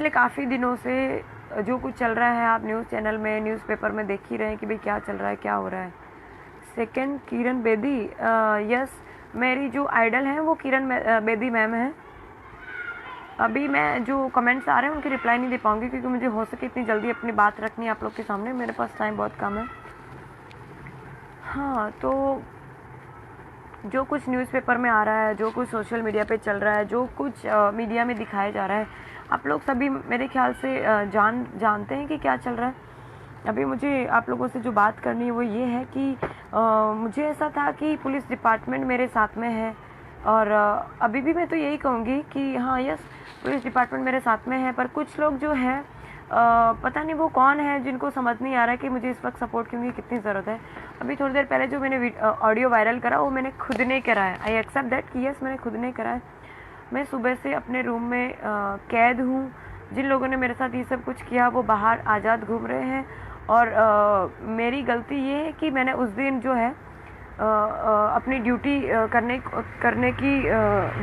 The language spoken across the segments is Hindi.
पिछले काफ़ी दिनों से जो कुछ चल रहा है, आप न्यूज़ चैनल में, न्यूज़पेपर में देख ही रहे हैं कि भाई क्या चल रहा है, क्या हो रहा है। सेकंड किरण बेदी, यस, मेरी जो आइडल हैं वो किरण बेदी मैम है। अभी मैं जो कमेंट्स आ रहे हैं उनकी रिप्लाई नहीं दे पाऊंगी क्योंकि मुझे हो सके इतनी जल्दी अपनी बात रखनी है आप लोग के सामने, मेरे पास टाइम बहुत कम है। हाँ, तो जो कुछ न्यूज़पेपर में आ रहा है, जो कुछ सोशल मीडिया पे चल रहा है, जो कुछ मीडिया में दिखाया जा रहा है, आप लोग सभी मेरे ख्याल से जानते हैं कि क्या चल रहा है। अभी मुझे आप लोगों से जो बात करनी है वो ये है कि मुझे ऐसा था कि पुलिस डिपार्टमेंट मेरे साथ में है और अभी भी मैं तो यही कहूँगी कि हाँ यस, पुलिस डिपार्टमेंट मेरे साथ में है, पर कुछ लोग जो है पता नहीं वो कौन है जिनको समझ नहीं आ रहा है कि मुझे इस वक्त सपोर्ट की कितनी ज़रूरत है। अभी थोड़ी देर पहले जो मैंने ऑडियो वायरल करा वो मैंने खुद ने करा है। आई एक्सेप्ट दैट कि यस, मैंने खुद ने करा है। मैं सुबह से अपने रूम में कैद हूँ। जिन लोगों ने मेरे साथ ये सब कुछ किया वो बाहर आज़ाद घूम रहे हैं और मेरी गलती ये है कि मैंने उस दिन जो है अपनी ड्यूटी करने की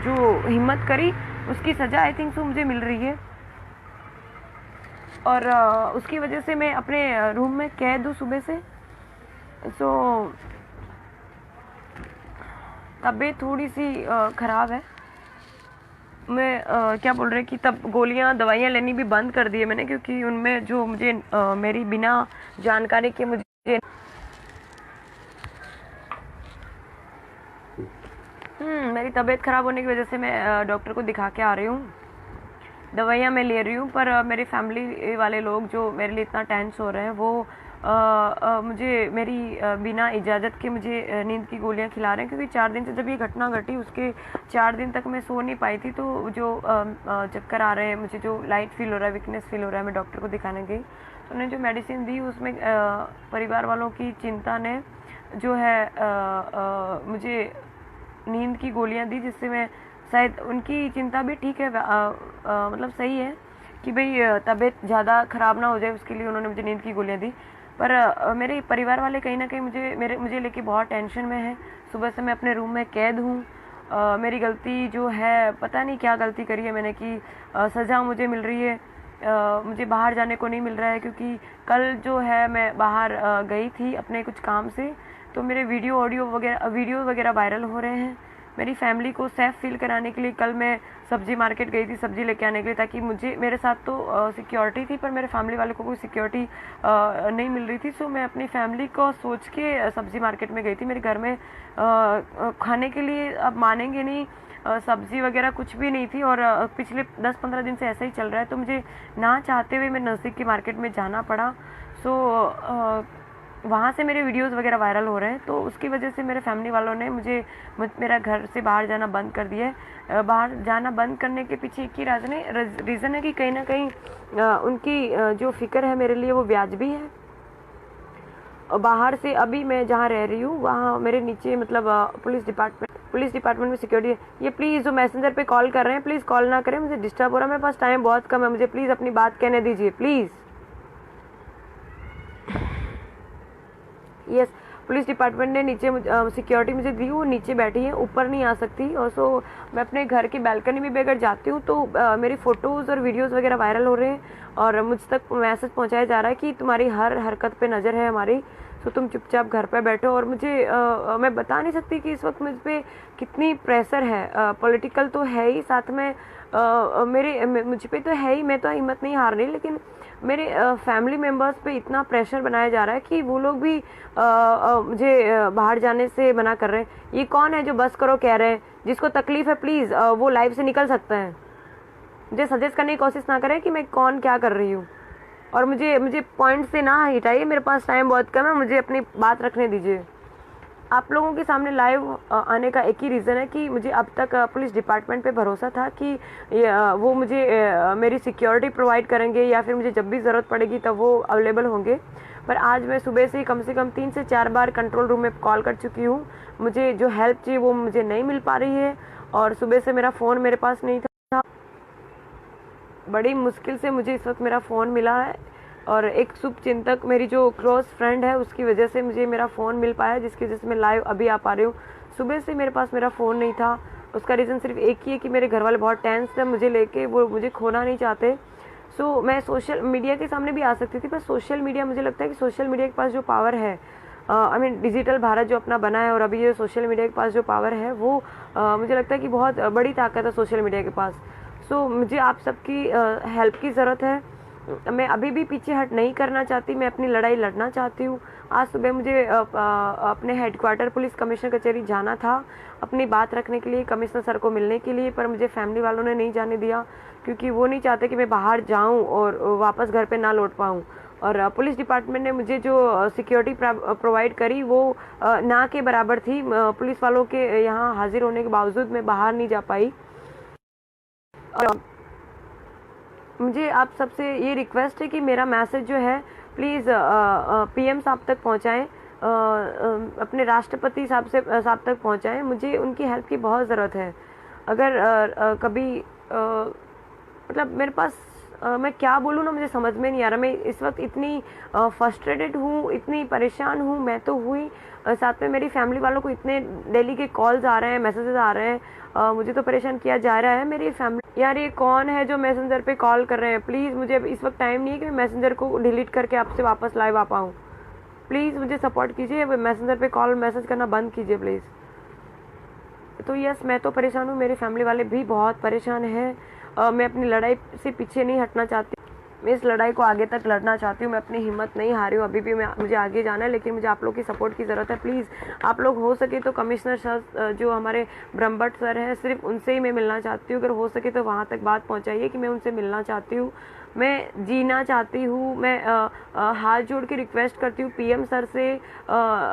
जो हिम्मत करी, उसकी सज़ा आई थिंक सो मुझे मिल रही है और उसकी वजह से मैं अपने रूम में कैद हूँ सुबह से। सो तबीयत थोड़ी सी ख़राब है। मैं क्या बोल रहे कि तब गोलियाँ दवाइयाँ लेनी भी बंद कर दी है मैंने, क्योंकि उनमें जो मुझे मेरी बिना जानकारी के मुझे मेरी तबीयत ख़राब होने की वजह से मैं डॉक्टर को दिखा के आ रही हूँ। दवाइयाँ मैं ले रही हूँ, पर मेरे फैमिली वाले लोग जो मेरे लिए इतना टेंस हो रहे हैं वो मुझे मेरी बिना इजाज़त के मुझे नींद की गोलियाँ खिला रहे हैं, क्योंकि 4 दिन से जब ये घटना घटी उसके 4 दिन तक मैं सो नहीं पाई थी। तो जो चक्कर आ रहे हैं, मुझे जो लाइट फील हो रहा है, वीकनेस फील हो रहा है, मैं डॉक्टर को दिखाने गई तो उन्होंने जो मेडिसिन दी उसमें परिवार वालों की चिंता ने जो है मुझे नींद की गोलियाँ दी, जिससे मैं शायद उनकी चिंता भी ठीक है, मतलब सही है कि भाई तबीयत ज़्यादा ख़राब ना हो जाए, उसके लिए उन्होंने मुझे नींद की गोलियाँ दी। पर मेरे परिवार वाले कहीं ना कहीं मुझे लेके बहुत टेंशन में है। सुबह से मैं अपने रूम में कैद हूँ। मेरी गलती जो है, पता नहीं क्या गलती करी है मैंने कि सज़ा मुझे मिल रही है। मुझे बाहर जाने को नहीं मिल रहा है, क्योंकि कल जो है मैं बाहर गई थी अपने कुछ काम से, तो मेरे वीडियो वगैरह वायरल हो रहे हैं। मेरी फैमिली को सेफ फील कराने के लिए कल मैं सब्जी मार्केट गई थी सब्जी लेके आने के लिए, ताकि मेरे साथ तो सिक्योरिटी थी पर मेरे फैमिली वालों को कोई सिक्योरिटी नहीं मिल रही थी। सो मैं अपनी फैमिली को सोच के सब्जी मार्केट में गई थी। मेरे घर में खाने के लिए, अब मानेंगे नहीं, सब्जी वगैरह कुछ भी नहीं थी और पिछले 10-15 दिन से ऐसा ही चल रहा है। तो मुझे ना चाहते हुए मैं नज़दीक की मार्केट में जाना पड़ा। सो वहाँ से मेरे वीडियोस वगैरह वायरल हो रहे हैं, तो उसकी वजह से मेरे फैमिली वालों ने मेरा घर से बाहर जाना बंद कर दिया है। बाहर जाना बंद करने के पीछे एक ही रीज़न है कि कहीं ना कहीं उनकी जो फ़िक्र है मेरे लिए वो वाजिबी है। और बाहर से अभी मैं जहाँ रह रही हूँ वहाँ मेरे नीचे मतलब पुलिस डिपार्टमेंट में सिक्योरिटी है। ये प्लीज़ जो मैसेंजर पे कॉल कर रहे हैं प्लीज़ कॉल ना करें, मुझे डिस्टर्ब हो रहा है, मेरे पास टाइम बहुत कम है, मुझे प्लीज़ अपनी बात कहने दीजिए प्लीज़। यस, पुलिस डिपार्टमेंट ने नीचे सिक्योरिटी मुझे दी, वो नीचे बैठी है, ऊपर नहीं आ सकती। और सो मैं अपने घर की बैल्कनी में भी अगर जाती हूँ तो मेरी फ़ोटोज़ और वीडियोज़ वगैरह वायरल हो रहे हैं और मुझ तक मैसेज पहुँचाया जा रहा है कि तुम्हारी हर हरकत पे नज़र है हमारी, तो तुम चुपचाप घर पे बैठो। और मुझे मैं बता नहीं सकती कि इस वक्त मुझ पर कितनी प्रेशर है। पॉलिटिकल तो है ही, साथ में मुझ पे तो है ही, मैं तो हिम्मत नहीं हार रही, लेकिन मेरे फैमिली मेम्बर्स पे इतना प्रेशर बनाया जा रहा है कि वो लोग भी मुझे बाहर जाने से मना कर रहे हैं। ये कौन है जो बस करो कह रहे हैं? जिसको तकलीफ़ है प्लीज़ वो लाइफ से निकल सकता है। मुझे सजेस्ट करने की कोशिश ना करें कि मैं कौन क्या कर रही हूँ, और मुझे पॉइंट से ना हटाइए, मेरे पास टाइम बहुत कम है, मुझे अपनी बात रखने दीजिए। आप लोगों के सामने लाइव आने का एक ही रीज़न है कि मुझे अब तक पुलिस डिपार्टमेंट पे भरोसा था कि वो मुझे मेरी सिक्योरिटी प्रोवाइड करेंगे, या फिर मुझे जब भी ज़रूरत पड़ेगी तब वो अवेलेबल होंगे। पर आज मैं सुबह से कम 3 से 4 बार कंट्रोल रूम में कॉल कर चुकी हूँ। मुझे जो हेल्प चाहिए वो मुझे नहीं मिल पा रही है, और सुबह से मेरा फ़ोन मेरे पास नहीं था। बड़ी मुश्किल से मुझे इस वक्त मेरा फ़ोन मिला है, और एक शुभ चिंतक मेरी जो क्लोज फ्रेंड है उसकी वजह से मुझे मेरा फ़ोन मिल पाया, जिसकी वजह से मैं लाइव अभी आ पा रही हूँ। सुबह से मेरे पास मेरा फ़ोन नहीं था, उसका रीज़न सिर्फ एक ही है कि मेरे घर वाले बहुत टेंस है मुझे लेके, वो मुझे खोना नहीं चाहते। सो मैं सोशल मीडिया के सामने भी आ सकती थी, पर सोशल मीडिया, मुझे लगता है कि सोशल मीडिया के पास जो पावर है, आई मीन डिजिटल भारत जो अपना बना है, और अभी ये सोशल मीडिया के पास जो पावर है वो मुझे लगता है कि बहुत बड़ी ताकत है सोशल मीडिया के पास। सो मुझे आप सबकी हेल्प की ज़रूरत है। मैं अभी भी पीछे हट नहीं करना चाहती, मैं अपनी लड़ाई लड़ना चाहती हूँ। आज सुबह मुझे अपने हेडक्वार्टर पुलिस कमिश्नर कचहरी जाना था अपनी बात रखने के लिए, कमिश्नर सर को मिलने के लिए, पर मुझे फैमिली वालों ने नहीं जाने दिया, क्योंकि वो नहीं चाहते कि मैं बाहर जाऊँ और वापस घर पे ना लौट पाऊँ। और पुलिस डिपार्टमेंट ने मुझे जो सिक्योरिटी प्रोवाइड करी वो ना के बराबर थी। पुलिस वालों के यहाँ हाजिर होने के बावजूद मैं बाहर नहीं जा पाई। और मुझे आप सबसे ये रिक्वेस्ट है कि मेरा मैसेज जो है प्लीज़ पीएम साहब तक पहुँचाएँ, अपने राष्ट्रपति साहब तक पहुँचाएँ। मुझे उनकी हेल्प की बहुत ज़रूरत है। अगर कभी मतलब मेरे पास मैं क्या बोलूँ ना, मुझे समझ में नहीं आ रहा। मैं इस वक्त इतनी फ्रस्ट्रेटेड हूँ, इतनी परेशान हूँ, मैं तो हुई, साथ में मेरी फैमिली वालों को इतने डेली के कॉल्स आ रहे हैं, मैसेजेस आ रहे हैं, मुझे तो परेशान किया जा रहा है। मेरी फैमिली, यार ये कौन है जो मैसेंजर पे कॉल कर रहे हैं? प्लीज़, मुझे अब इस वक्त टाइम नहीं है कि मैं मैसेंजर को डिलीट करके आपसे वापस लाइव आ पाऊँ। प्लीज़ मुझे सपोर्ट कीजिए, मैसेंजर पे कॉल मैसेज करना बंद कीजिए प्लीज़। तो यस, मैं तो परेशान हूँ, मेरी फैमिली वाले भी बहुत परेशान हैं। मैं अपनी लड़ाई से पीछे नहीं हटना चाहती, मैं इस लड़ाई को आगे तक लड़ना चाहती हूँ। मैं अपनी हिम्मत नहीं हारी हूँ, अभी भी मुझे आगे जाना है, लेकिन मुझे आप लोग की सपोर्ट की ज़रूरत है। प्लीज़ आप लोग हो सके तो कमिश्नर सर जो हमारे ब्रह्मभट्ट सर हैं, सिर्फ उनसे ही मैं मिलना चाहती हूँ। अगर हो सके तो वहाँ तक बात पहुँचाइए कि मैं उनसे मिलना चाहती हूँ, मैं जीना चाहती हूँ। मैं हाथ जोड़ के रिक्वेस्ट करती हूँ पीएम सर से,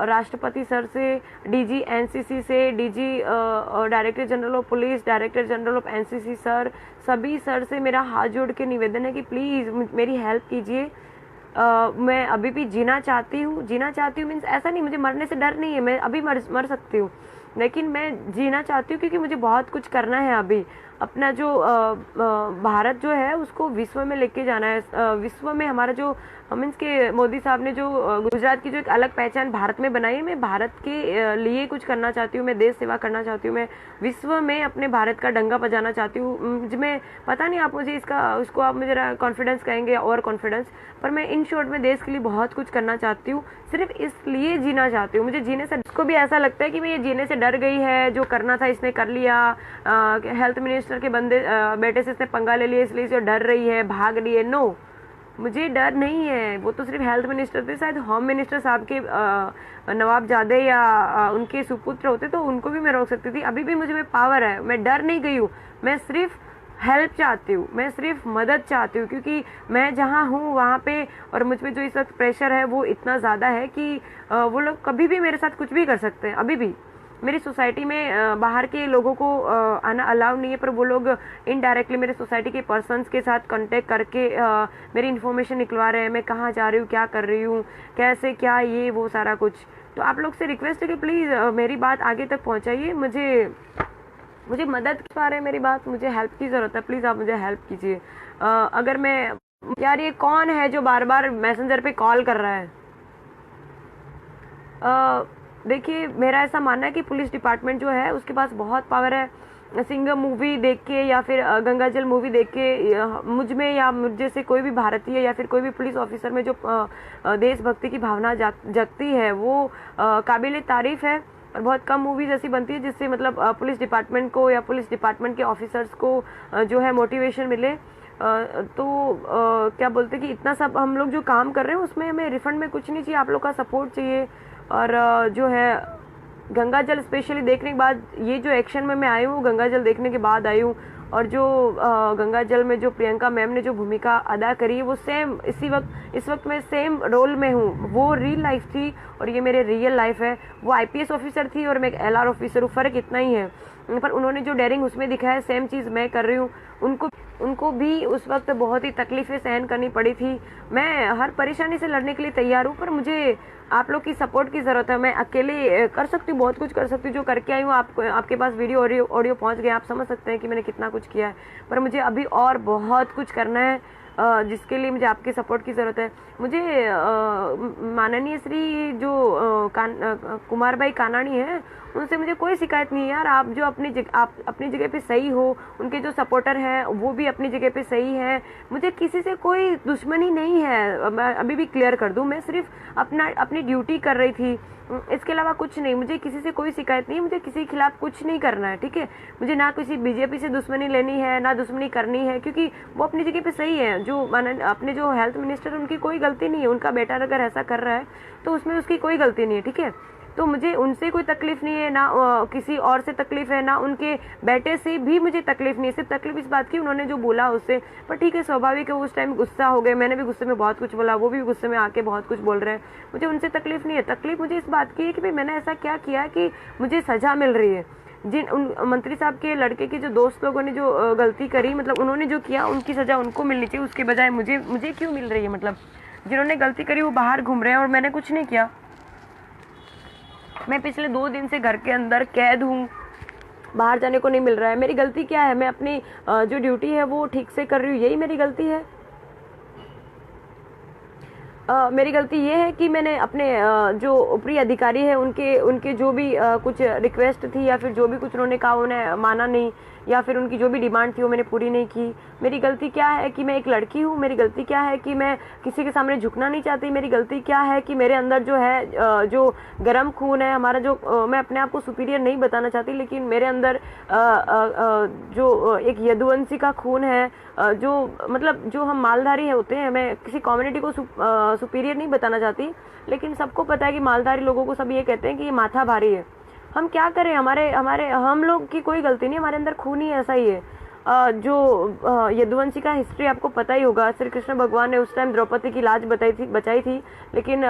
राष्ट्रपति सर से, डीजी एनसीसी से, DG director general of police, director general of NCC sir, सभी सर से मेरा हाथ जोड़ के निवेदन है कि प्लीज़ मेरी हेल्प कीजिए। मैं अभी भी जीना चाहती हूँ मीन्स ऐसा नहीं, मुझे मरने से डर नहीं है, मैं अभी मर सकती हूँ, लेकिन मैं जीना चाहती हूँ क्योंकि मुझे बहुत कुछ करना है अभी। अपना जो भारत जो है उसको विश्व में लेके जाना है। विश्व में हमारा जो मीन्स के मोदी साहब ने जो गुजरात की जो एक अलग पहचान भारत में बनाई है, मैं भारत के लिए कुछ करना चाहती हूँ, मैं देश सेवा करना चाहती हूँ, मैं विश्व में अपने भारत का डंका बजाना चाहती हूँ। मैं पता नहीं आप मुझे उसको आप मुझे कॉन्फिडेंस कहेंगे और कॉन्फिडेंस, पर मैं इन शॉर्ट में देश के लिए बहुत कुछ करना चाहती हूँ, सिर्फ इसलिए जीना चाहती हूँ। मुझे जीने से, उसको भी ऐसा लगता है कि मैं ये जीने से डर गई है, जो करना था इसने कर लिया, हेल्थ मिनिस्टर के बेटे से इसने पंगा ले लिया इसलिए इसे डर रही है, भाग रही है। नो, मुझे डर नहीं है, वो तो सिर्फ हेल्थ मिनिस्टर थे, शायद होम मिनिस्टर साहब के नवाबजादे या उनके सुपुत्र होते तो उनको भी मैं रोक सकती थी। अभी भी मुझे में पावर है, मैं डर नहीं गई हूँ, मैं सिर्फ हेल्प चाहती हूँ, मैं सिर्फ मदद चाहती हूँ, क्योंकि मैं जहाँ हूँ वहाँ पे और मुझ पे जो इस वक्त प्रेशर है वो इतना ज़्यादा है कि वो लोग कभी भी मेरे साथ कुछ भी कर सकते हैं। अभी भी मेरी सोसाइटी में बाहर के लोगों को आना अलाउ नहीं है, पर वो लोग इनडायरेक्टली मेरे सोसाइटी के पर्सन्स के साथ कांटेक्ट करके मेरी इन्फॉर्मेशन निकलवा रहे हैं, मैं कहाँ जा रही हूँ, क्या कर रही हूँ, कैसे क्या, ये वो सारा कुछ। तो आप लोग से रिक्वेस्ट है कि प्लीज़ मेरी बात आगे तक पहुँचाइए, मुझे मदद पा रहे हैं मेरी बात, मुझे हेल्प की ज़रूरत है, प्लीज़ आप मुझे हेल्प कीजिए। अगर मैं, यार ये कौन है जो बार बार मैसेंजर पे कॉल कर रहा है? देखिए, मेरा ऐसा मानना है कि पुलिस डिपार्टमेंट जो है उसके पास बहुत पावर है। सिंघम मूवी देख के या फिर गंगाजल मूवी देख के मुझ में या मुझे से कोई भी भारतीय या फिर कोई भी पुलिस ऑफिसर में जो देशभक्ति की भावना जगती है वो काबिल तारीफ़ है। और बहुत कम मूवीज़ ऐसी बनती है जिससे मतलब पुलिस डिपार्टमेंट को या पुलिस डिपार्टमेंट के ऑफिसर्स को जो है मोटिवेशन मिले। क्या बोलते कि इतना सब हम लोग जो काम कर रहे हैं उसमें हमें रिफंड में कुछ नहीं चाहिए, आप लोग का सपोर्ट चाहिए। और जो है गंगाजल स्पेशली देखने के बाद, ये जो एक्शन में मैं आई हूँ गंगाजल देखने के बाद आई हूँ, और जो गंगाजल में जो प्रियंका मैम ने जो भूमिका अदा करी है वो सेम इस वक्त मैं सेम रोल में हूँ। वो रियल लाइफ थी और ये मेरे रियल लाइफ है। वो आईपीएस ऑफिसर थी और मैं एक एलआर ऑफिसर हूँ, फ़र्क इतना ही है, पर उन्होंने जो डेयरिंग उसमें दिखाया सेम चीज़ मैं कर रही हूँ। उनको भी उस वक्त बहुत ही तकलीफ़ें सहन करनी पड़ी थी। मैं हर परेशानी से लड़ने के लिए तैयार हूँ, पर मुझे आप लोग की सपोर्ट की ज़रूरत है। मैं अकेले कर सकती हूँ, बहुत कुछ कर सकती हूँ, जो करके आई हूँ आपके पास वीडियो ऑडियो पहुँच गया, आप समझ सकते हैं कि मैंने कितना कुछ किया है, पर मुझे अभी और बहुत कुछ करना है। जिसके लिए मुझे आपके सपोर्ट की ज़रूरत है। मुझे माननीय श्री जो कुमार भाई कानाणी है, उनसे मुझे कोई शिकायत नहीं है यार। आप जो आप अपनी जगह पे सही हो, उनके जो सपोर्टर हैं वो भी अपनी जगह पे सही है। मुझे किसी से कोई दुश्मनी नहीं है, मैं अभी भी क्लियर कर दूं। मैं सिर्फ अपनी ड्यूटी कर रही थी, इसके अलावा कुछ नहीं। मुझे किसी से कोई शिकायत नहीं है, मुझे किसी के खिलाफ कुछ नहीं करना है, ठीक है। मुझे ना किसी बीजेपी से दुश्मनी लेनी है, ना दुश्मनी करनी है, क्योंकि वो अपनी जगह पे सही है। जो अपने जो हेल्थ मिनिस्टर, उनकी कोई गलती नहीं है। उनका बेटा अगर ऐसा कर रहा है तो उसमें उसकी कोई गलती नहीं है, ठीक है। तो मुझे उनसे कोई तकलीफ नहीं है, ना किसी और से तकलीफ है, ना उनके बेटे से भी मुझे तकलीफ नहीं है। सिर्फ तकलीफ इस बात की, उन्होंने जो बोला उससे। पर ठीक है, स्वाभाविक है, उस टाइम गुस्सा हो गए। मैंने भी गुस्से में बहुत कुछ बोला, वो भी गुस्से में आके बहुत कुछ बोल रहे हैं। मुझे उनसे तकलीफ नहीं है। तकलीफ मुझे इस बात की है कि भाई मैंने ऐसा क्या किया कि मुझे सजा मिल रही है। जिन उन मंत्री साहब के लड़के के जो दोस्त लोगों ने जो गलती करी, मतलब उन्होंने जो किया, उनकी सजा उनको मिलनी चाहिए, उसके बजाय मुझे क्यों मिल रही है। मतलब जिन्होंने गलती करी वो बाहर घूम रहे हैं और मैंने कुछ नहीं किया। मैं पिछले 2 दिन से घर के अंदर कैद हूँ, बाहर जाने को नहीं मिल रहा है। मेरी गलती क्या है? मैं अपनी जो ड्यूटी है वो ठीक से कर रही हूँ, यही मेरी गलती है। मेरी गलती ये है कि मैंने अपने जो ऊपरी अधिकारी है उनके जो भी कुछ रिक्वेस्ट थी या फिर जो भी कुछ उन्होंने कहा उन्हें माना नहीं, या फिर उनकी जो भी डिमांड थी वो मैंने पूरी नहीं की। मेरी गलती क्या है कि मैं एक लड़की हूँ। मेरी गलती क्या है कि मैं किसी के सामने झुकना नहीं चाहती। मेरी गलती क्या है कि मेरे अंदर जो है जो गर्म खून है हमारा, जो मैं अपने आप को सुपीरियर नहीं बताना चाहती, लेकिन मेरे अंदर जो एक यदुवंशी का खून है, जो मतलब जो हम मालधारी होते हैं। मैं किसी कम्युनिटी को सुपीरियर नहीं बताना चाहती, लेकिन सबको पता है कि मालधारी लोगों को सब ये कहते हैं कि ये माथा भारी है। हम क्या करें? हम लोग की कोई गलती नहीं, हमारे अंदर खून ही ऐसा ही है। जो यदुवंशी का हिस्ट्री आपको पता ही होगा। श्री कृष्ण भगवान ने उस टाइम द्रौपदी की लाज बचाई थी, लेकिन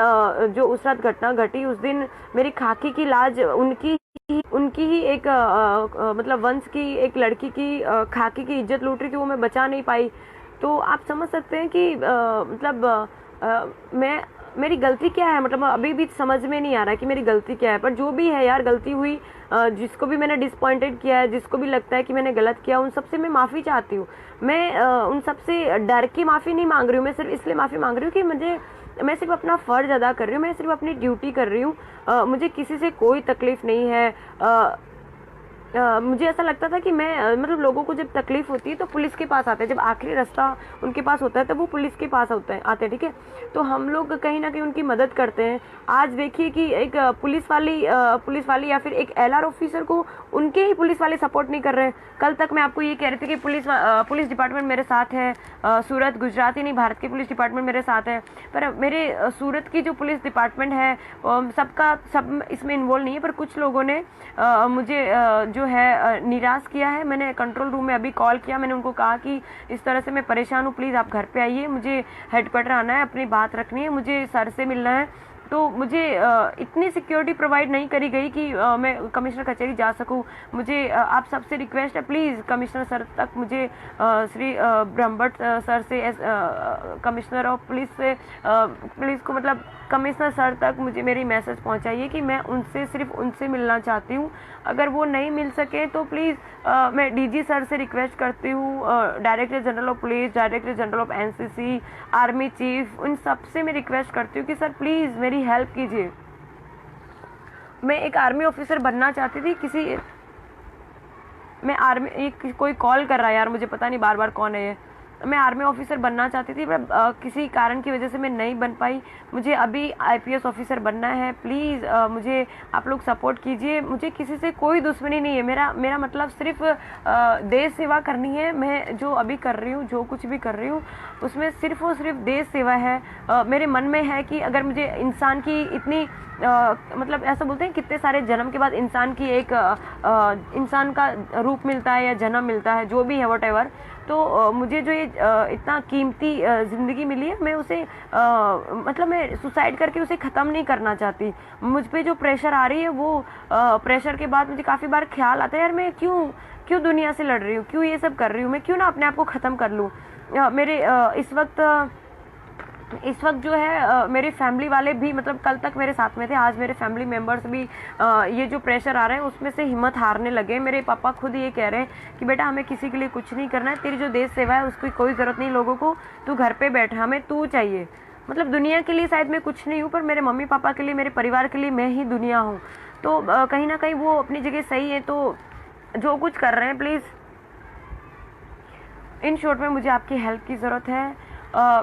जो उस रात घटना घटी, उस दिन मेरी खाकी की लाज उनकी ही एक मतलब वंश की एक लड़की की खाकी की इज्जत लूट रही थी, वो मैं बचा नहीं पाई। तो आप समझ सकते हैं कि मेरी गलती क्या है। मतलब अभी भी समझ में नहीं आ रहा है कि मेरी गलती क्या है। पर जो भी है यार, गलती हुई, जिसको भी मैंने डिसअपॉइंटेड किया है, जिसको भी लगता है कि मैंने गलत किया, उन सबसे मैं माफ़ी चाहती हूँ। मैं उन सबसे डर के माफ़ी नहीं मांग रही हूँ। मैं सिर्फ इसलिए माफ़ी मांग रही हूँ कि मैं सिर्फ अपना फ़र्ज अदा कर रही हूँ, मैं सिर्फ अपनी ड्यूटी कर रही हूँ। मुझे किसी से कोई तकलीफ़ नहीं है। मुझे ऐसा लगता था कि मैं मतलब लोगों को जब तकलीफ होती है तो पुलिस के पास आते हैं, जब आखिरी रास्ता उनके पास होता है तब वो पुलिस के पास आते हैं, ठीक है। तो हम लोग कहीं ना कहीं उनकी मदद करते हैं। आज देखिए कि एक पुलिस वाली या फिर एक LR ऑफिसर को उनके ही पुलिस वाले सपोर्ट नहीं कर रहे हैं। कल तक मैं आपको ये कह रही थी कि पुलिस डिपार्टमेंट मेरे साथ है, सूरत गुजरात ही नहीं भारत की पुलिस डिपार्टमेंट मेरे साथ है। पर मेरे सूरत की जो पुलिस डिपार्टमेंट है सब इसमें इन्वॉल्व नहीं है। पर कुछ लोगों ने मुझे जो है निराश किया है। मैंने कंट्रोल रूम में अभी कॉल किया, मैंने उनको कहा कि इस तरह से मैं परेशान हूँ, प्लीज़ आप घर पे आइए, मुझे हेडक्वार्टर आना है, अपनी बात रखनी है, मुझे सर से मिलना है। तो मुझे इतनी सिक्योरिटी प्रोवाइड नहीं करी गई कि मैं कमिश्नर कचहरी जा सकूं। मुझे आप सबसे रिक्वेस्ट है, प्लीज़ कमिश्नर सर तक मुझे श्री ब्रह्मभट्ट सर से कमिश्नर ऑफ पुलिस से पुलिस को मतलब कमिश्नर सर तक मुझे मेरी मैसेज पहुंचाइए कि मैं सिर्फ उनसे मिलना चाहती हूं। अगर वो नहीं मिल सके तो प्लीज़ मैं DG सर से रिक्वेस्ट करती हूँ, director general of police, director general of NCC, army chief, उन सब से मैं रिक्वेस्ट करती हूँ कि सर प्लीज़ मेरी हेल्प कीजिए। मैं एक आर्मी ऑफिसर बनना चाहती थी। कोई कॉल कर रहा है यार, मुझे पता नहीं बार बार कौन है ये। मैं आर्मी ऑफिसर बनना चाहती थी, पर किसी कारण की वजह से मैं नहीं बन पाई। मुझे अभी IPS ऑफिसर बनना है। प्लीज़ मुझे आप लोग सपोर्ट कीजिए। मुझे किसी से कोई दुश्मनी नहीं है। मेरा मतलब सिर्फ देश सेवा करनी है। मैं जो अभी कर रही हूँ, जो कुछ भी कर रही हूँ, उसमें सिर्फ और सिर्फ देश सेवा है। मेरे मन में है कि अगर मुझे इंसान की इतनी मतलब ऐसा बोलते हैं कितने सारे जन्म के बाद इंसान की एक इंसान का रूप मिलता है या जन्म मिलता है, जो भी है व्हाटएवर। तो मुझे जो ये इतना कीमती ज़िंदगी मिली है, मैं उसे मतलब मैं सुसाइड करके उसे ख़त्म नहीं करना चाहती। मुझ पे जो प्रेशर आ रही है, वो प्रेशर के बाद मुझे काफ़ी बार ख्याल आता है, यार मैं क्यों दुनिया से लड़ रही हूँ, क्यों ये सब कर रही हूँ, मैं क्यों ना अपने आप को ख़त्म कर लूँ। मेरे इस वक्त इस वक्त जो है मेरे फैमिली वाले भी मतलब कल तक मेरे साथ में थे, आज मेरे फैमिली मेम्बर्स भी ये जो प्रेशर आ रहे हैं उसमें से हिम्मत हारने लगे। मेरे पापा खुद ये कह रहे हैं कि बेटा हमें किसी के लिए कुछ नहीं करना है, तेरी जो देश सेवा है उसकी कोई ज़रूरत नहीं लोगों को, तू घर पे बैठ, हमें तू चाहिए। मतलब दुनिया के लिए शायद मैं कुछ नहीं हूँ, पर मेरे मम्मी पापा के लिए, मेरे परिवार के लिए मैं ही दुनिया हूँ। तो कहीं ना कहीं वो अपनी जगह सही है। तो जो कुछ कर रहे हैं प्लीज़, इन शॉर्ट में मुझे आपकी हेल्प की ज़रूरत है।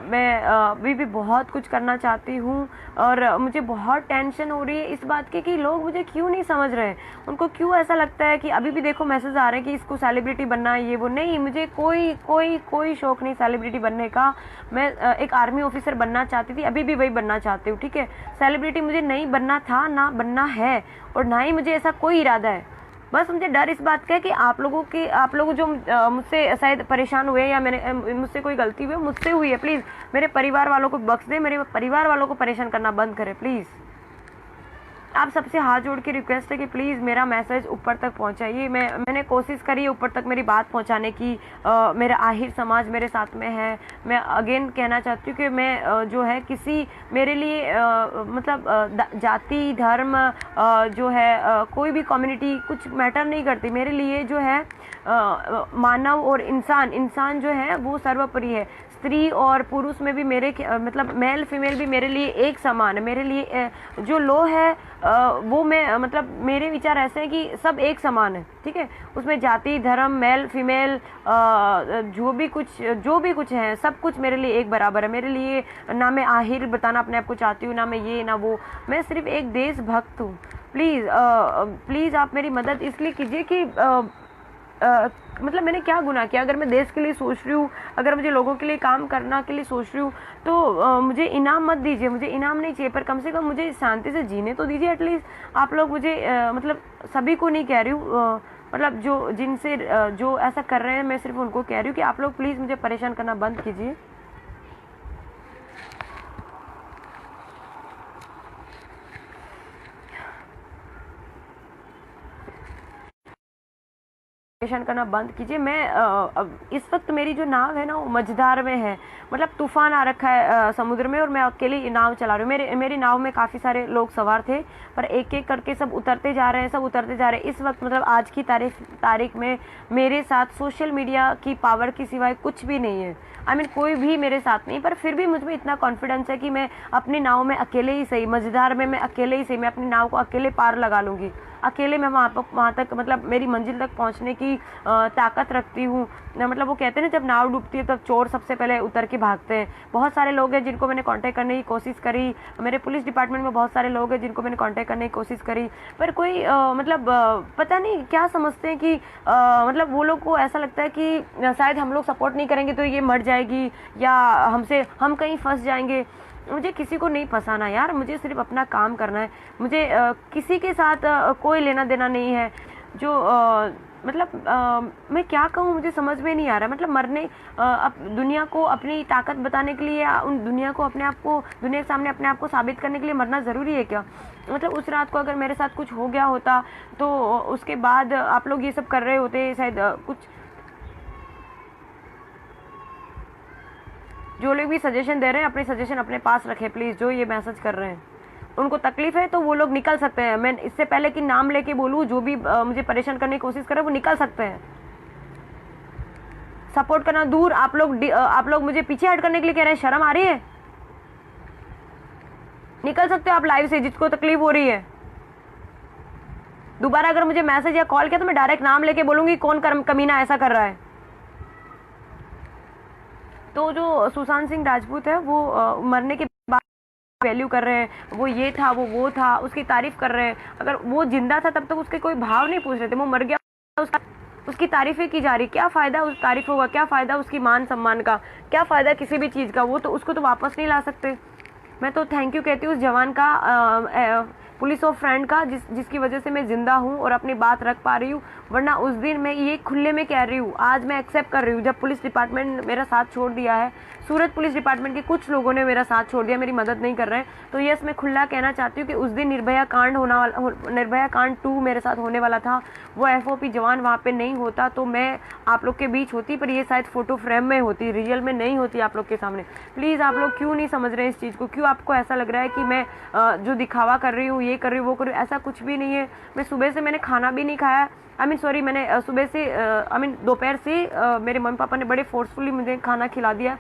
मैं अभी भी बहुत कुछ करना चाहती हूँ और मुझे बहुत टेंशन हो रही है इस बात की कि लोग मुझे क्यों नहीं समझ रहे, उनको क्यों ऐसा लगता है कि अभी भी देखो मैसेज आ रहे हैं कि इसको सेलिब्रिटी बनना है, ये वो। नहीं, मुझे कोई कोई कोई शौक नहीं सेलिब्रिटी बनने का। मैं एक आर्मी ऑफिसर बनना चाहती थी, अभी भी वही बनना चाहती हूँ, ठीक है। सेलिब्रिटी मुझे नहीं बनना था, ना बनना है, और ना ही मुझे ऐसा कोई इरादा है। बस मुझे डर इस बात का है कि आप लोग जो मुझसे शायद परेशान हुए या मैंने मुझसे कोई गलती हुई मुझसे हुई है, प्लीज़ मेरे परिवार वालों को बख्श दे, मेरे परिवार वालों को परेशान करना बंद करें प्लीज़। आप सबसे हाथ जोड़ के रिक्वेस्ट है कि प्लीज़ मेरा मैसेज ऊपर तक पहुंचाइए। मैंने कोशिश करी है ऊपर तक मेरी बात पहुंचाने की। मेरा आहिर समाज मेरे साथ में है। मैं अगेन कहना चाहती हूँ कि मैं जो है किसी मेरे लिए मतलब जाति धर्म जो है कोई भी कम्युनिटी कुछ मैटर नहीं करती मेरे लिए। जो है मानव और इंसान जो है वो सर्वोपरि है। स्त्री और पुरुष में भी मेरे मतलब मेल फीमेल भी मेरे लिए एक समान है। मेरे लिए जो लो है वो मैं मतलब मेरे विचार ऐसे हैं कि सब एक समान है, ठीक है। उसमें जाति धर्म मेल फीमेल जो भी कुछ है सब कुछ मेरे लिए एक बराबर है। मेरे लिए ना मैं आहिर बताना अपने आप को चाहती हूँ, ना मैं ये ना वो, मैं सिर्फ एक देशभक्त हूँ। प्लीज़ आप मेरी मदद इसलिए कीजिए कि मतलब मैंने क्या गुनाह किया? अगर मैं देश के लिए सोच रही हूँ, अगर मुझे लोगों के लिए काम करना के लिए सोच रही हूँ, तो मुझे इनाम मत दीजिए। मुझे इनाम नहीं चाहिए, पर कम से कम मुझे शांति से जीने तो दीजिए एटलीस्ट। आप लोग मुझे मतलब सभी को नहीं कह रही हूँ, मतलब जो ऐसा कर रहे हैं मैं सिर्फ उनको कह रही हूँ कि आप लोग प्लीज़ मुझे परेशान करना बंद कीजिए। परेशान करना बंद कीजिए। मैं इस वक्त मेरी जो नाव है ना वो मझधार में है, मतलब तूफान आ रखा है समुद्र में, और मैं अकेली नाव चला रही हूँ। मेरी नाव में काफ़ी सारे लोग सवार थे, पर एक एक करके सब उतरते जा रहे हैं। इस वक्त मतलब आज की तारीख में मेरे साथ सोशल मीडिया की पावर की सिवाय कुछ भी नहीं है। कोई भी मेरे साथ नहीं, पर फिर भी मुझ में इतना कॉन्फिडेंस है कि मैं अपनी नाव में अकेले ही सही, मझधार में मैं अकेले ही सही, मैं अपनी नाव को अकेले पार लगा लूँगी। अकेले मैं वहाँ तक मतलब मेरी मंजिल तक पहुँचने की ताकत रखती हूँ। मतलब वो कहते हैं ना, जब नाव डूबती है तब चोर सबसे पहले उतर के भागते हैं। बहुत सारे लोग हैं जिनको मैंने कांटेक्ट करने की कोशिश करी, मेरे पुलिस डिपार्टमेंट में बहुत सारे लोग हैं जिनको मैंने कांटेक्ट करने की कोशिश करी, पर कोई मतलब पता नहीं क्या समझते हैं कि मतलब वो लोग को ऐसा लगता है कि शायद हम लोग सपोर्ट नहीं करेंगे तो ये मर जाएगी या हम कहीं फंस जाएंगे। मुझे किसी को नहीं फंसाना यार, मुझे सिर्फ अपना काम करना है। मुझे किसी के साथ कोई लेना देना नहीं है। जो मैं क्या कहूँ मुझे समझ में नहीं आ रहा। मतलब मरने दुनिया को अपनी ताकत बताने के लिए, उन दुनिया के सामने अपने आप को साबित करने के लिए मरना ज़रूरी है क्या? मतलब उस रात को अगर मेरे साथ कुछ हो गया होता तो उसके बाद आप लोग ये सब कर रहे होते शायद। कुछ जो लोग भी सजेशन दे रहे हैं अपने सजेशन अपने पास रखें प्लीज़। जो ये मैसेज कर रहे हैं उनको तकलीफ है तो वो लोग निकल सकते हैं। मैं इससे पहले कि नाम लेके बोलूँ, जो भी मुझे परेशान करने की कोशिश करे वो निकल सकते हैं। सपोर्ट करना दूर, आप लोग मुझे पीछे हट करने के लिए कह रहे हैं। शर्म आ रही है? निकल सकते हो आप लाइव से, जिसको तकलीफ हो रही है। दोबारा अगर मुझे मैसेज या कॉल किया तो मैं डायरेक्ट नाम लेके बोलूंगी कौन कमीना ऐसा कर रहा है। तो जो सुशांत सिंह राजपूत है वो मरने के बाद वैल्यू कर रहे हैं, वो ये था वो था, उसकी तारीफ कर रहे हैं। अगर वो जिंदा था तब तक उसके कोई भाव नहीं पूछ रहे थे। वो मर गया, उसकी तारीफें की जा रही। क्या फ़ायदा उस तारीफ होगा? क्या फ़ायदा उसकी मान सम्मान का? क्या फ़ायदा किसी भी चीज़ का? वो तो उसको तो वापस नहीं ला सकते। मैं तो थैंक यू कहती हूँ उस जवान का, पुलिस और फ्रेंड का, जिसकी वजह से मैं जिंदा हूँ और अपनी बात रख पा रही हूँ। वरना उस दिन मैं ये खुले में कह रही हूँ, आज मैं एक्सेप्ट कर रही हूँ, जब पुलिस डिपार्टमेंट मेरा साथ छोड़ दिया है, सूरत पुलिस डिपार्टमेंट के कुछ लोगों ने मेरा साथ छोड़ दिया, मेरी मदद नहीं कर रहे हैं, तो यस मैं खुला कहना चाहती हूँ कि उस दिन निर्भया कांड 2 मेरे साथ होने वाला था। वो FOP जवान वहाँ पे नहीं होता तो मैं आप लोग के बीच होती, पर ये शायद फोटो फ्रेम में होती, रियल में नहीं होती आप लोग के सामने। प्लीज़ आप लोग क्यों नहीं समझ रहे हैं इस चीज़ को? क्यों आपको ऐसा लग रहा है कि मैं जो दिखावा कर रही हूँ, ये कर रही हूँ, वो कर रही हूँ? ऐसा कुछ भी नहीं है। मैं सुबह से मैंने खाना भी नहीं खाया, मैंने सुबह से दोपहर से मेरे मम्मी पापा ने बड़े फोर्सफुली मुझे खाना खिला दिया।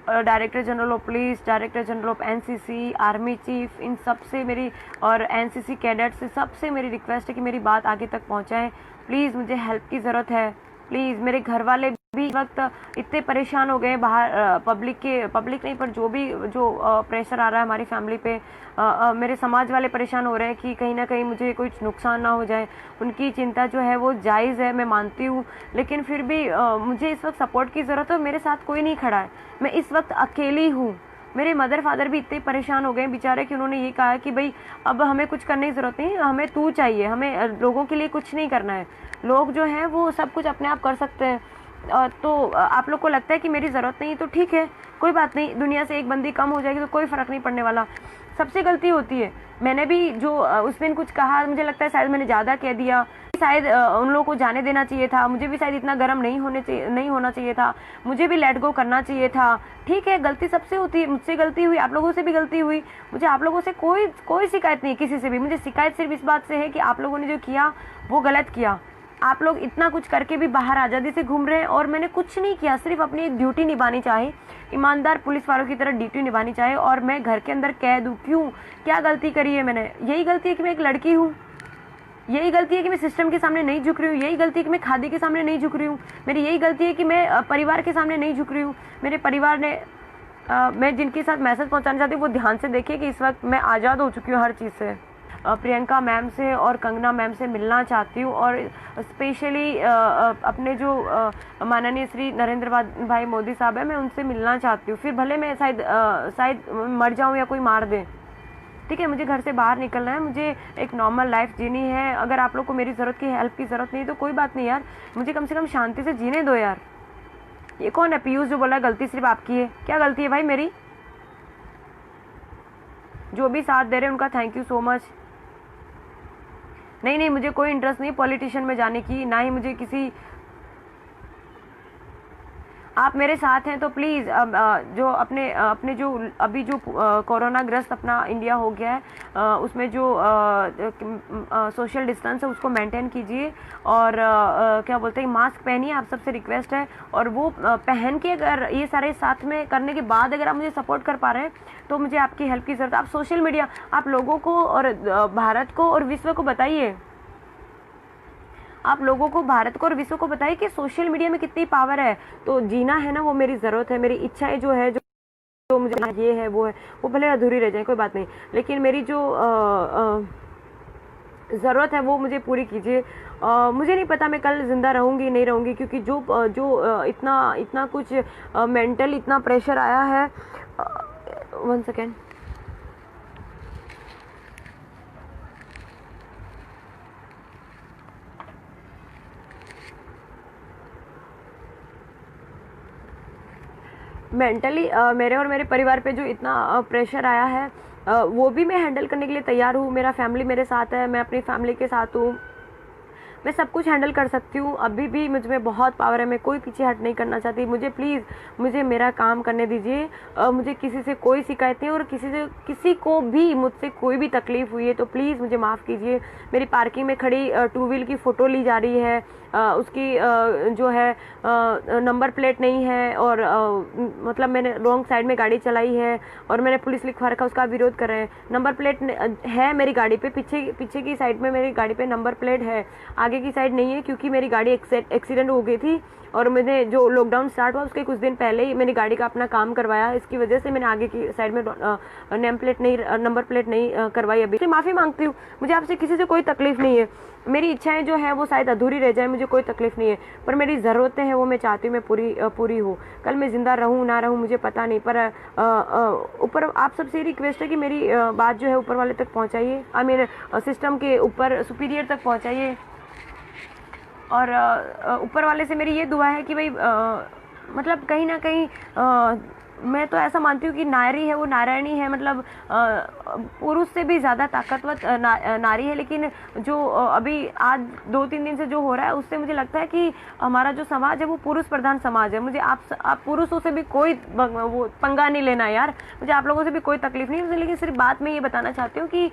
Director general of police, director general of NCC, army chief, इन सब से मेरी, और NCC कैडेट से, सबसे मेरी रिक्वेस्ट है कि मेरी बात आगे तक पहुंचाएं। प्लीज़ मुझे हेल्प की ज़रूरत है। प्लीज़ मेरे घर वाले भी इस वक्त इतने परेशान हो गए, बाहर पब्लिक नहीं पर जो प्रेशर आ रहा है हमारी फैमिली पे, मेरे समाज वाले परेशान हो रहे हैं कि कहीं ना कहीं मुझे कुछ नुकसान ना हो जाए। उनकी चिंता जो है वो जायज़ है, मैं मानती हूँ, लेकिन फिर भी मुझे इस वक्त सपोर्ट की ज़रूरत है। मेरे साथ कोई नहीं खड़ा है, मैं इस वक्त अकेली हूँ। मेरे मदर फादर भी इतने परेशान हो गए बेचारे कि उन्होंने ये कहा कि भाई अब हमें कुछ करने की ज़रूरत नहीं, हमें तू चाहिए, हमें लोगों के लिए कुछ नहीं करना है। लोग जो हैं वो सब कुछ अपने आप कर सकते हैं। तो आप लोग को लगता है कि मेरी ज़रूरत नहीं, तो ठीक है, कोई बात नहीं, दुनिया से एक बंदी कम हो जाएगी तो कोई फ़र्क नहीं पड़ने वाला। सबसे गलती होती है। मैंने भी जो उस दिन कुछ कहा, मुझे लगता है शायद मैंने ज़्यादा कह दिया, शायद उन लोगों को जाने देना चाहिए था, मुझे भी शायद इतना गर्म नहीं होना चाहिए था, मुझे भी लेट गो करना चाहिए था। ठीक है, गलती सबसे होती है, मुझसे गलती हुई, आप लोगों से भी गलती हुई। मुझे आप लोगों से कोई शिकायत नहीं, किसी से भी। मुझे शिकायत सिर्फ इस बात से है कि आप लोगों ने जो किया वो गलत किया। आप लोग इतना कुछ करके भी बाहर आज़ादी से घूम रहे हैं और मैंने कुछ नहीं किया, सिर्फ अपनी ड्यूटी निभानी चाहे, ईमानदार पुलिस वालों की तरह ड्यूटी निभानी चाहे, और मैं घर के अंदर कह दूं क्यों, क्या गलती करी है मैंने? यही गलती है कि मैं एक लड़की हूँ, यही गलती है कि मैं सिस्टम के सामने नहीं झुक रही हूँ, यही गलती है कि मैं खादी के सामने नहीं झुक रही हूँ, मेरी यही गलती है कि मैं परिवार के सामने नहीं झुक रही हूँ। मेरे परिवार ने मैं जिनके साथ मैसेज पहुँचाना चाहती हूँ वो ध्यान से देखिए कि इस वक्त मैं आज़ाद हो चुकी हूँ हर चीज़ से। प्रियंका मैम से और कंगना मैम से मिलना चाहती हूँ, और स्पेशली अपने जो माननीय श्री नरेंद्र भाई मोदी साहब है, मैं उनसे मिलना चाहती हूँ। फिर भले मैं शायद मर जाऊँ या कोई मार दे, ठीक है, मुझे घर से बाहर निकलना है, मुझे एक नॉर्मल लाइफ जीनी है। अगर आप लोग को मेरी ज़रूरत की हेल्प की ज़रूरत नहीं तो कोई बात नहीं यार, मुझे कम से कम शांति से जीने दो यार। ये कौन है पीयूष जो बोला गलती सिर्फ आपकी है? क्या गलती है भाई मेरी? जो भी साथ दे रहे हैं उनका थैंक यू सो मच। नहीं, मुझे कोई इंटरेस्ट नहीं पॉलिटिशियन में जाने की, ना ही मुझे किसी, आप मेरे साथ हैं तो प्लीज़ जो अपने जो अभी जो कोरोना ग्रस्त अपना इंडिया हो गया है, उसमें जो सोशल डिस्टेंस है उसको मेंटेन कीजिए, और क्या बोलते हैं, मास्क पहनिए, आप सबसे रिक्वेस्ट है। और वो पहन के अगर ये सारे साथ में करने के बाद अगर आप मुझे सपोर्ट कर पा रहे हैं तो मुझे आपकी हेल्प की ज़रूरत है। आप सोशल मीडिया, आप लोगों को और भारत को और विश्व को बताइए, आप लोगों को, भारत को और विश्व को बताइए कि सोशल मीडिया में कितनी पावर है। तो जीना है ना, वो मेरी ज़रूरत है, मेरी इच्छाएं जो है, जो मुझे ये है वो है, वो भले अधूरी रह जाए कोई बात नहीं, लेकिन मेरी जो ज़रूरत है वो मुझे पूरी कीजिए। मुझे नहीं पता मैं कल ज़िंदा रहूँगी नहीं रहूँगी, क्योंकि जो इतना कुछ मेंटल इतना प्रेशर आया है। 1 सेकेंड, मेंटली मेरे और मेरे परिवार पे जो इतना प्रेशर आया है, वो भी मैं हैंडल करने के लिए तैयार हूँ। मेरा फैमिली मेरे साथ है, मैं अपनी फैमिली के साथ हूँ, मैं सब कुछ हैंडल कर सकती हूँ। अभी भी मुझ में बहुत पावर है, मैं कोई पीछे हट नहीं करना चाहती। मुझे मेरा काम करने दीजिए। मुझे किसी से कोई शिकायत नहीं, और किसी को भी मुझसे कोई भी तकलीफ़ हुई है तो प्लीज़ मुझे माफ़ कीजिए। मेरी पार्किंग में खड़ी 2 व्हील की फ़ोटो ली जा रही है, उसकी जो है नंबर प्लेट नहीं है, और मतलब मैंने रॉन्ग साइड में गाड़ी चलाई है और मैंने पुलिस लिखवा रखा, उसका विरोध कर रहे हैं। नंबर प्लेट है मेरी गाड़ी पे, पीछे की साइड में मेरी गाड़ी पे नंबर प्लेट है, आगे आगे की साइड नहीं है, क्योंकि मेरी गाड़ी एक्सीडेंट हो गई थी और मैंने जो लॉकडाउन स्टार्ट हुआ उसके कुछ दिन पहले ही मेरी गाड़ी का अपना काम करवाया। इसकी वजह से मैंने आगे की साइड में नंबर प्लेट नहीं करवाई। अभी माफ़ी मांगती हूँ, मुझे आपसे किसी से कोई तकलीफ नहीं है। मेरी इच्छाएं जो है वो शायद अधूरी रह जाए, मुझे कोई तकलीफ नहीं है, पर मेरी ज़रूरतें हैं वो मैं चाहती हूँ मैं पूरी हो। कल मैं ज़िंदा रहूँ ना रहूँ मुझे पता नहीं, पर ऊपर आप सबसे रिक्वेस्ट है कि मेरी बात जो है ऊपर वाले तक पहुँचाइए, आई मीन सिस्टम के ऊपर सुपीरियर तक पहुँचाइए। और ऊपर वाले से मेरी ये दुआ है कि भाई मतलब कहीं ना कहीं मैं तो ऐसा मानती हूँ कि नारी है वो नारायणी है, मतलब पुरुष से भी ज़्यादा ताकतवर नारी है। लेकिन जो अभी आज 2-3 दिन से जो हो रहा है उससे मुझे लगता है कि हमारा जो समाज है वो पुरुष प्रधान समाज है। मुझे आप पुरुषों से भी कोई वो पंगा नहीं लेना यार, मुझे आप लोगों से भी कोई तकलीफ नहीं है। लेकिन सिर्फ बात मैं ये बताना चाहती हूँ कि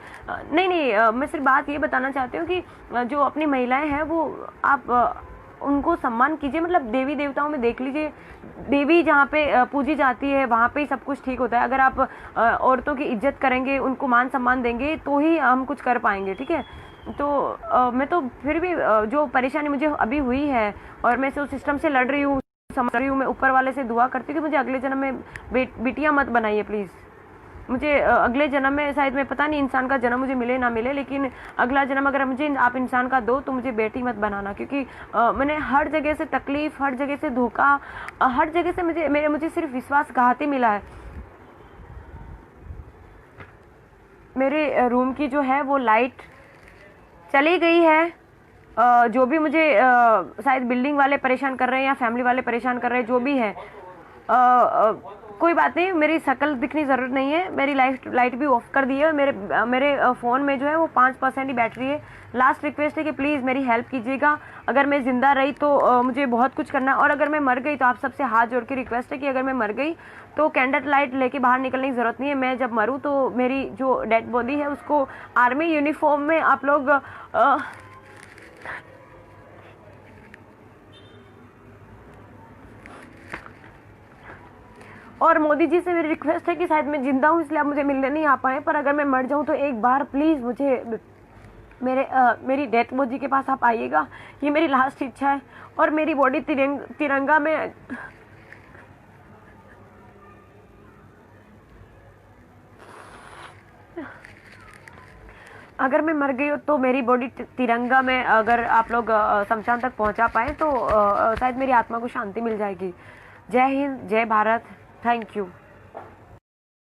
मैं सिर्फ बात ये बताना चाहती हूँ कि जो अपनी महिलाएँ हैं वो आप उनको सम्मान कीजिए। मतलब देवी देवताओं में देख लीजिए, देवी जहाँ पे पूजी जाती है वहाँ पे ही सब कुछ ठीक होता है। अगर आप औरतों की इज्जत करेंगे, उनको मान सम्मान देंगे तो ही हम कुछ कर पाएंगे, ठीक है। तो मैं तो फिर भी जो परेशानी मुझे अभी हुई है और मैं उस सिस्टम से लड़ रही हूँ, समझ रही हूँ, मैं ऊपर वाले से दुआ करती हूँ कि मुझे अगले जन्म में बिटिया मत बनाइए प्लीज़। मुझे अगले जन्म में शायद मैं पता नहीं इंसान का जन्म मुझे मिले ना मिले, लेकिन अगला जन्म अगर मुझे आप इंसान का दो तो मुझे बेटी मत बनाना, क्योंकि मैंने हर जगह से तकलीफ, हर जगह से धोखा, हर जगह से मुझे सिर्फ विश्वासघात ही मिला है। मेरे रूम की जो है वो लाइट चली गई है। जो भी मुझे शायद बिल्डिंग वाले परेशान कर रहे हैं या फैमिली वाले परेशान कर रहे हैं, जो भी है कोई बात नहीं, मेरी शक्ल दिखनी ज़रूरत नहीं है। मेरी लाइट भी ऑफ कर दी है। मेरे फ़ोन में जो है वो 5% ही बैटरी है। लास्ट रिक्वेस्ट है कि प्लीज़ मेरी हेल्प कीजिएगा। अगर मैं ज़िंदा रही तो मुझे बहुत कुछ करना है, और अगर मैं मर गई तो आप सबसे हाथ जोड़ के रिक्वेस्ट है कि अगर मैं मर गई तो कैंडल लाइट लेके बाहर निकलने की ज़रूरत नहीं है। मैं जब मरूँ तो मेरी जो डेड बॉडी है उसको आर्मी यूनिफॉर्म में आप लोग और मोदी जी से मेरी रिक्वेस्ट है कि शायद मैं जिंदा हूँ इसलिए आप मुझे मिलने नहीं आ पाए, पर अगर मैं मर जाऊँ तो एक बार प्लीज़ मुझे मेरी डेथ बॉडी के पास आप आइएगा। ये मेरी लास्ट इच्छा है। और मेरी बॉडी तिरंगा में अगर मैं मर गई हो तो मेरी बॉडी तिरंगा में अगर आप लोग शमशान तक पहुंचा पाए तो शायद मेरी आत्मा को शांति मिल जाएगी। जय हिंद, जय भारत, थैंक यू।